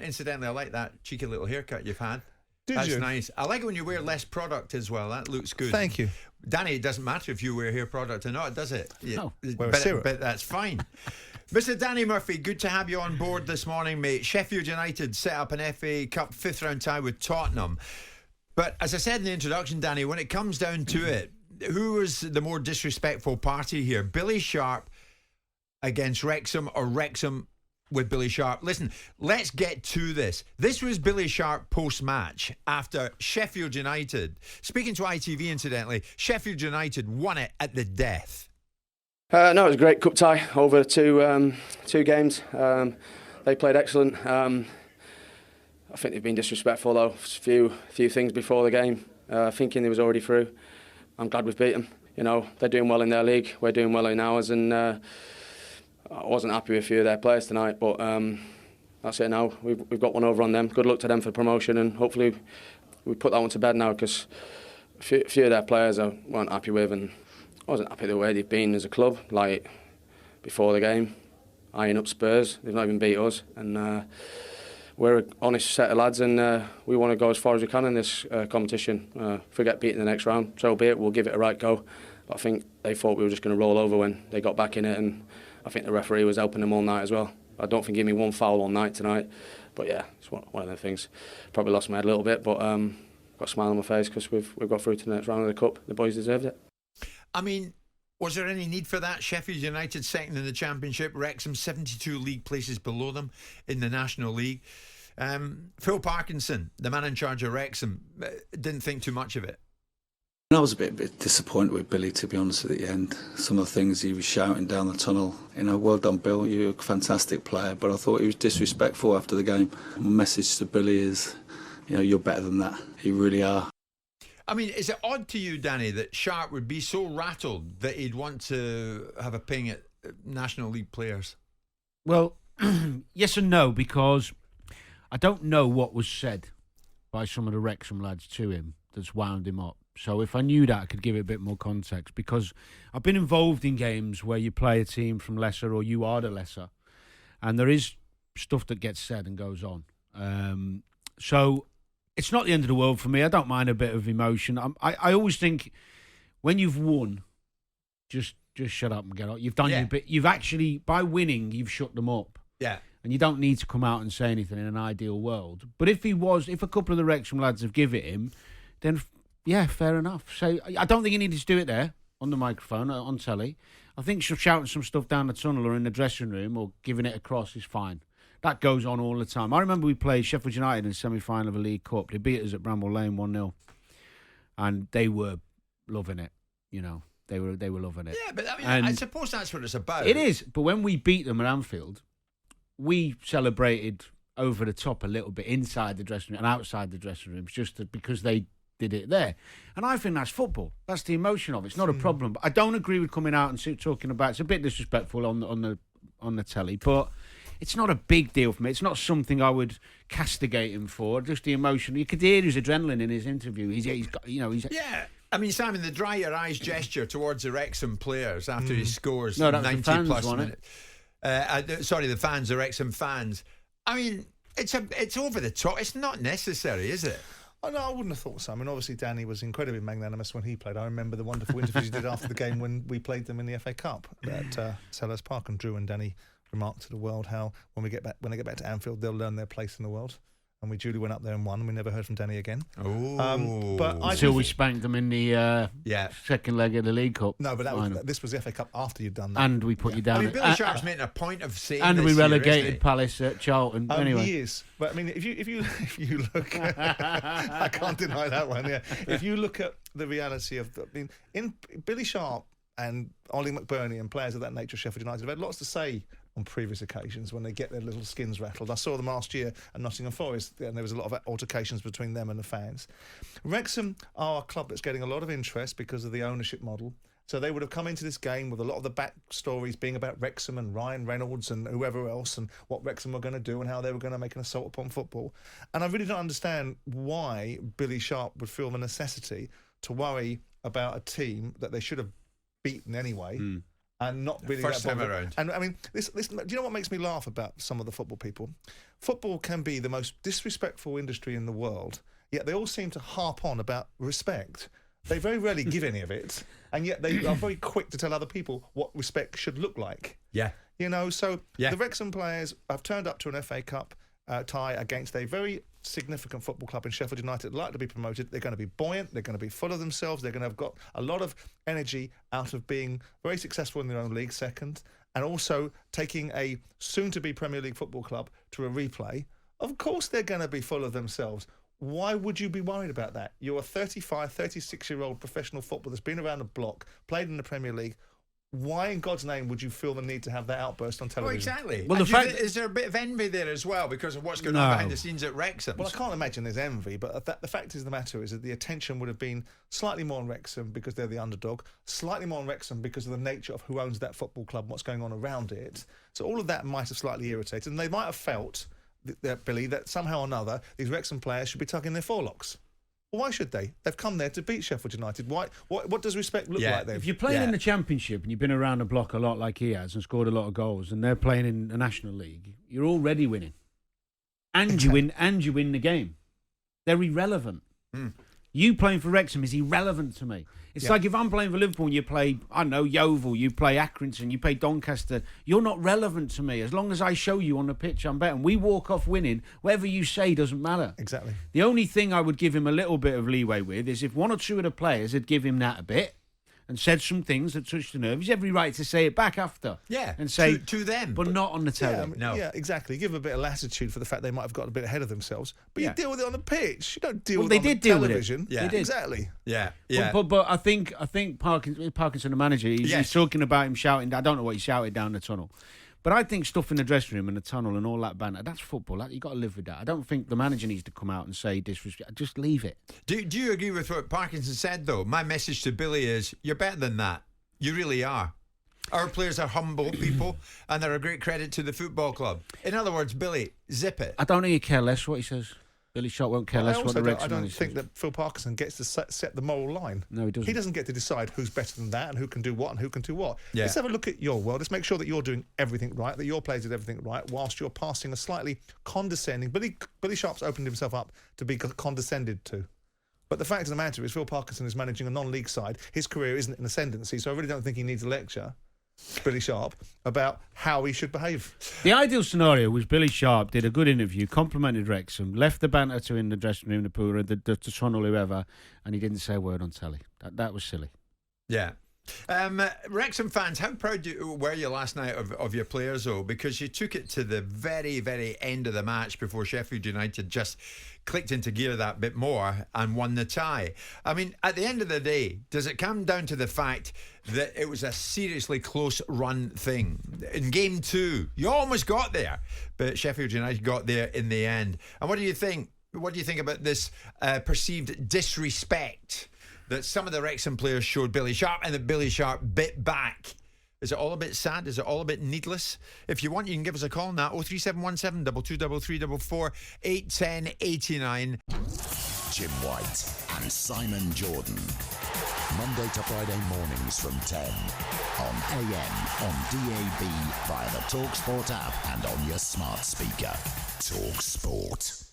Incidentally, I like that cheeky little haircut you've had. That's nice. I like it when you wear less product as well. That looks good. Thank you. Danny, it doesn't matter if you wear hair product or not, does it? No. But that's fine. Mr. Danny Murphy, good to have you on board this morning, mate. Sheffield United set up an FA Cup 5th round tie with Tottenham. But as I said in the introduction, Danny, when it comes down to it, who was the more disrespectful party here? Billy Sharp against Wrexham, or Wrexham with Billy Sharp? Listen, let's get to this. This was Billy Sharp post-match after Sheffield United. Speaking to ITV, incidentally, Sheffield United won it at the death. No, it was a great cup tie over two games. They played excellent. I think they've been disrespectful though. A few things before the game, thinking they was already through. I'm glad we've beat them. You know, they're doing well in their league. We're doing well in ours, and I wasn't happy with a few of their players tonight. But that's it now. We've got one over on them. Good luck to them for promotion, and hopefully we put that one to bed now, because a few of their players I weren't happy with, and I wasn't happy the way they've been as a club. Like before the game, eyeing up Spurs. They've not even beat us, and we're an honest set of lads, and we want to go as far as we can in this competition. If we get beaten in the next round, so be it. We'll give it a right go. But I think they thought we were just going to roll over when they got back in it, and I think the referee was helping them all night as well. I don't think he gave me one foul all night tonight, but yeah, it's one of the things. Probably lost my head a little bit, but got a smile on my face because we've got through to the next round of the cup. The boys deserved it. I mean, was there any need for that? Sheffield United second in the Championship, Wrexham 72 league places below them in the National League. Phil Parkinson, the man in charge of Wrexham, didn't think too much of it. I was a bit disappointed with Billy, to be honest, at the end. Some of the things he was shouting down the tunnel. You know, well done, Bill, you're a fantastic player, but I thought he was disrespectful after the game. My message to Billy is, you know, you're better than that. You really are. I mean, is it odd to you, Danny, that Sharp would be so rattled that he'd want to have a ping at National League players? Well, yes and no, because I don't know what was said by some of the Wrexham lads to him that's wound him up. So if I knew that, I could give it a bit more context, because I've been involved in games where you play a team from lesser, or you are the lesser, and there is stuff that gets said and goes on. So it's not the end of the world for me. I don't mind a bit of emotion. I always think when you've won, just shut up and get out. You've done your bit. You've actually, by winning, you've shut them up. Yeah. And you don't need to come out and say anything in an ideal world. But if a couple of the Wrexham lads have given it him, then yeah, fair enough. So I don't think he needed to do it there on the microphone, on telly. I think shouting some stuff down the tunnel or in the dressing room or giving it across is fine. That goes on all the time. I remember we played Sheffield United in the semi-final of a League Cup. They beat us at Bramall Lane 1-0. And they were loving it, you know. They were loving it. Yeah, but I mean, I suppose that's what it's about. It is. But when we beat them at Anfield, we celebrated over the top a little bit inside the dressing room and outside the dressing rooms because they did it there. And I think that's football. That's the emotion of it. It's not a problem. But I don't agree with coming out and talking about it's a bit disrespectful on the telly, but it's not a big deal for me. It's not something I would castigate him for. Just the emotion. You could hear his adrenaline in his interview. He's got, you know, yeah. I mean, Simon, the dry your eyes gesture towards the Wrexham players after he scores 90 plus minutes. Sorry, the fans, the Wrexham fans. I mean, it's over the top. It's not necessary, is it? Oh, no, I wouldn't have thought so. I mean, obviously, Danny was incredibly magnanimous when he played. I remember the wonderful interviews he did after the game when we played them in the FA Cup at Selhurst Park, and Drew and Danny remarked to the world how when they get back to Anfield, they'll learn their place in the world. And we duly went up there and won, and we never heard from Danny again. Until we spanked them in the second leg of the League Cup. No, but this was the FA Cup after you'd done that. And we put you down. I mean, Billy Sharp's making a point of saying and this we relegated year, Palace at Charlton. Anyway, he is. But I mean, if you look, I can't deny that one. Yeah, if you look at the reality of, in Billy Sharp and Ollie McBurney and players of that nature, Sheffield United have had lots to say on previous occasions when they get their little skins rattled. I saw them last year at Nottingham Forest, and there was a lot of altercations between them and the fans. Wrexham are a club that's getting a lot of interest because of the ownership model. So they would have come into this game with a lot of the backstories being about Wrexham and Ryan Reynolds and whoever else and what Wrexham were going to do and how they were going to make an assault upon football. And I really don't understand why Billy Sharp would feel the necessity to worry about a team that they should have beaten anyway. and not really First that time bothered. around. And I mean, this. Do you know what makes me laugh about some of the football people? Football can be the most disrespectful industry in the world, yet they all seem to harp on about respect. They very rarely give any of it, and yet they are very quick to tell other people what respect should look like. Yeah. You know, so Yeah. the Wrexham players have turned up to an FA Cup tie against a very significant football club in Sheffield United, like to be promoted. They're going to be buoyant, they're going to be full of themselves, they're going to have got a lot of energy out of being very successful in their own league, second, and also taking a soon-to-be Premier League football club to a replay. Of course they're going to be full of themselves. Why would you be worried about that? You're a 35, 36-year-old professional footballer that's been around the block, played in the Premier League. Why in God's name would you feel the need to have that outburst on television? Well, exactly. Well, And the fact- is there a bit of envy there as well because of what's going on behind the scenes at Wrexham? Well, I can't imagine there's envy, but the fact is the matter is that the attention would have been slightly more on Wrexham because they're the underdog, slightly more on Wrexham because of the nature of who owns that football club and what's going on around it. So all of that might have slightly irritated, and they might have felt, Billy, that somehow or another these Wrexham players should be tugging their forelocks. Well, why should they? They've come there to beat Sheffield United. Why? What does respect look like then? If you're playing in the Championship and you've been around the block a lot like he has and scored a lot of goals, and they're playing in the National League, you're already winning, and you win the game. They're irrelevant. You playing for Wrexham is irrelevant to me. It's like if I'm playing for Liverpool and you play, I don't know, Yeovil, you play Accrington, you play Doncaster, you're not relevant to me. As long as I show you on the pitch I'm better. And we walk off winning, whatever you say doesn't matter. Exactly. The only thing I would give him a little bit of leeway with is if one or two of the players had give him that a bit and said some things that touched the nerve, he's every right to say it back after. Yeah, and say to them. but not on the telly. Yeah, I mean, No. yeah, exactly. Give them a bit of latitude for the fact they might have got a bit ahead of themselves. But Yeah. you deal with it on the pitch. You don't deal Well, with it they on did the deal with it. television. Yeah. They did. Exactly. Yeah. But I think Parkinson, the manager, he's talking about him shouting. I don't know what he shouted down the tunnel, but I think stuff in the dressing room and the tunnel and all that banter, that's football. You got to live with that. I don't think the manager needs to come out and say disrespect. Just leave it. Do you agree with what Parkinson said, though? My message to Billy is, you're better than that. You really are. Our players are humble people, and they're a great credit to the football club. In other words, Billy, zip it. I don't think he care less what he says. Billy Sharp won't care less what the Wrexham I don't manager think says. that Phil Parkinson gets to set the moral line. No, he doesn't. He doesn't get to decide who's better than that and who can do what and who can do what. Yeah. Let's have a look at your world. Let's make sure that you're doing everything right, that your players did everything right, whilst you're passing a slightly condescending... Billy Sharp's opened himself up to be condescended to. But the fact of the matter is Phil Parkinson is managing a non-league side. His career isn't in ascendancy, so I really don't think he needs a lecture, Billy Sharp, about how he should behave. The ideal scenario was Billy Sharp did a good interview, complimented Wrexham, left the banter to in the dressing room, the pool, the tunnel, whoever, and he didn't say a word on telly. That was silly. Yeah. Wrexham fans, how proud were you last night of your players, though? Because you took it to the very, very end of the match before Sheffield United just clicked into gear that bit more and won the tie. I mean, at the end of the day, does it come down to the fact that it was a seriously close run thing? In game 2, you almost got there, but Sheffield United got there in the end. And what do you think? What do you think about this perceived disrespect that some of the Wrexham players showed Billy Sharp and that Billy Sharp bit back? Is it all a bit sad? Is it all a bit needless? If you want, you can give us a call on that 03717 223344 810 89. Jim White and Simon Jordan. Monday to Friday mornings from 10 on AM, on DAB, via the talkSPORT app and on your smart speaker. talkSPORT.